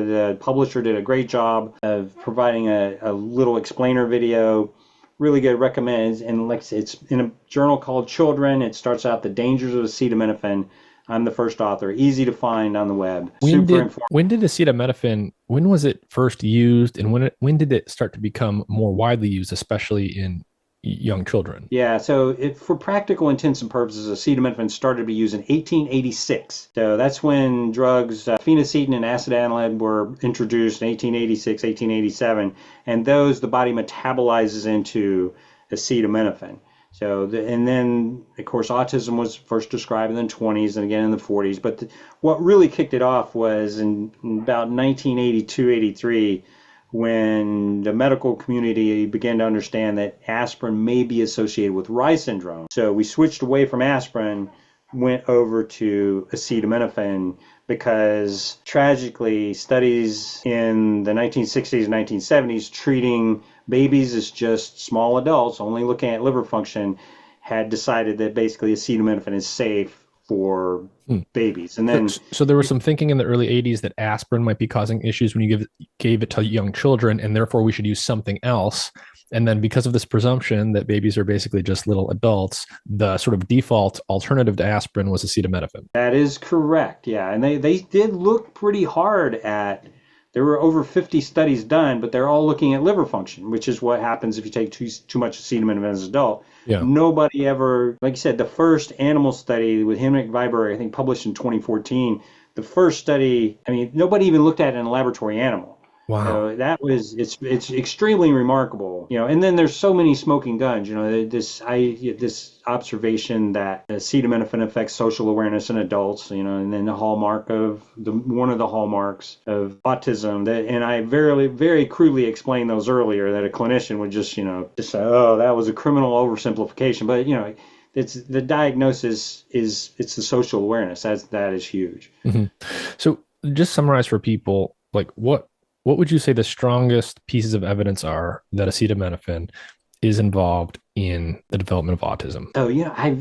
The publisher did a great job of providing a little explainer video. Really good, recommends. And like I said, it's in a journal called Children. It starts out the dangers of acetaminophen. I'm the first author. Easy to find on the web. Super informative. When did acetaminophen, when was it first used, and when did it start to become more widely used, especially in young children? Yeah, so for practical intents and purposes, acetaminophen started to be used in 1886. So that's when drugs, phenacetin and acetaminophen were introduced in 1886, 1887, and those the body metabolizes into acetaminophen. So, and then, of course, autism was first described in the 20s and again in the 40s. But what really kicked it off was in about 1982, 83, when the medical community began to understand that aspirin may be associated with Reye syndrome. So we switched away from aspirin, went over to acetaminophen, because tragically studies in the 1960s and 1970s treating babies as just small adults, only looking at liver function, had decided that basically acetaminophen is safe for babies. And then so there was some thinking in the early 80s that aspirin might be causing issues when you gave it to young children, and therefore we should use something else. And then because of this presumption that babies are basically just little adults, the sort of default alternative to aspirin was acetaminophen. That is correct, yeah. And they did look pretty hard at, there were over 50 studies done, but they're all looking at liver function, which is what happens if you take too much acetaminophen as an adult. Yeah. Nobody ever, like you said, the first animal study with Henrik Viberg, I think published in 2014, the first study, I mean, nobody even looked at it in a laboratory animal. Wow. So that was, it's extremely remarkable, and then there's so many smoking guns, this observation that acetaminophen affects social awareness in adults, and then one of the hallmarks of autism and I very, very crudely explained those earlier, that a clinician would just say, oh, that was a criminal oversimplification. But, it's the diagnosis it's the social awareness. That is huge. Mm-hmm. So just summarize for people, like what would you say the strongest pieces of evidence are that acetaminophen is involved in the development of autism? So,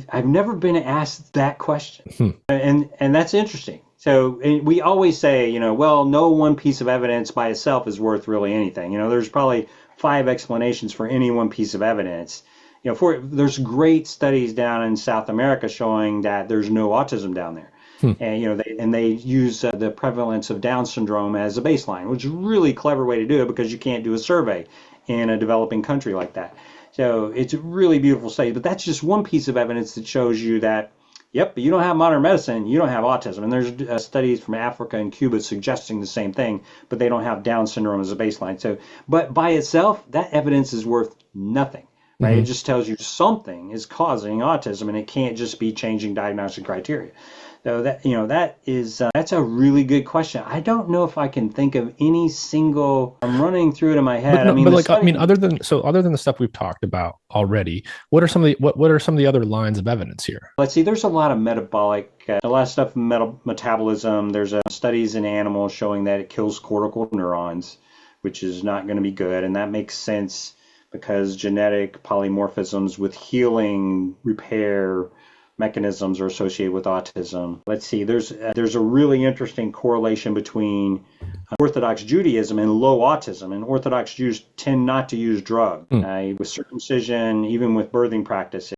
I've never been asked that question. And that's interesting. So we always say, well, no one piece of evidence by itself is worth really anything. There's probably 5 explanations for any one piece of evidence. There's great studies down in South America showing that there's no autism down there. And they use the prevalence of Down syndrome as a baseline, which is a really clever way to do it because you can't do a survey in a developing country like that. So it's a really beautiful study, but that's just one piece of evidence that shows you that, yep, you don't have modern medicine, you don't have autism. And there's studies from Africa and Cuba suggesting the same thing, but they don't have Down syndrome as a baseline. So, but by itself, that evidence is worth nothing. Right? Mm-hmm. It just tells you something is causing autism, and it can't just be changing diagnostic criteria. So that's a really good question. I don't know if I can think of any single. I'm running through it in my head. Other than the stuff we've talked about already, what are some of the other lines of evidence here? Let's see. There's a lot of a lot of stuff in metabolism. There's studies in animals showing that it kills cortical neurons, which is not going to be good, and that makes sense because genetic polymorphisms with healing repair mechanisms are associated with autism. Let's see, there's a really interesting correlation between Orthodox Judaism and low autism. And Orthodox Jews tend not to use drugs with circumcision, even with birthing practices.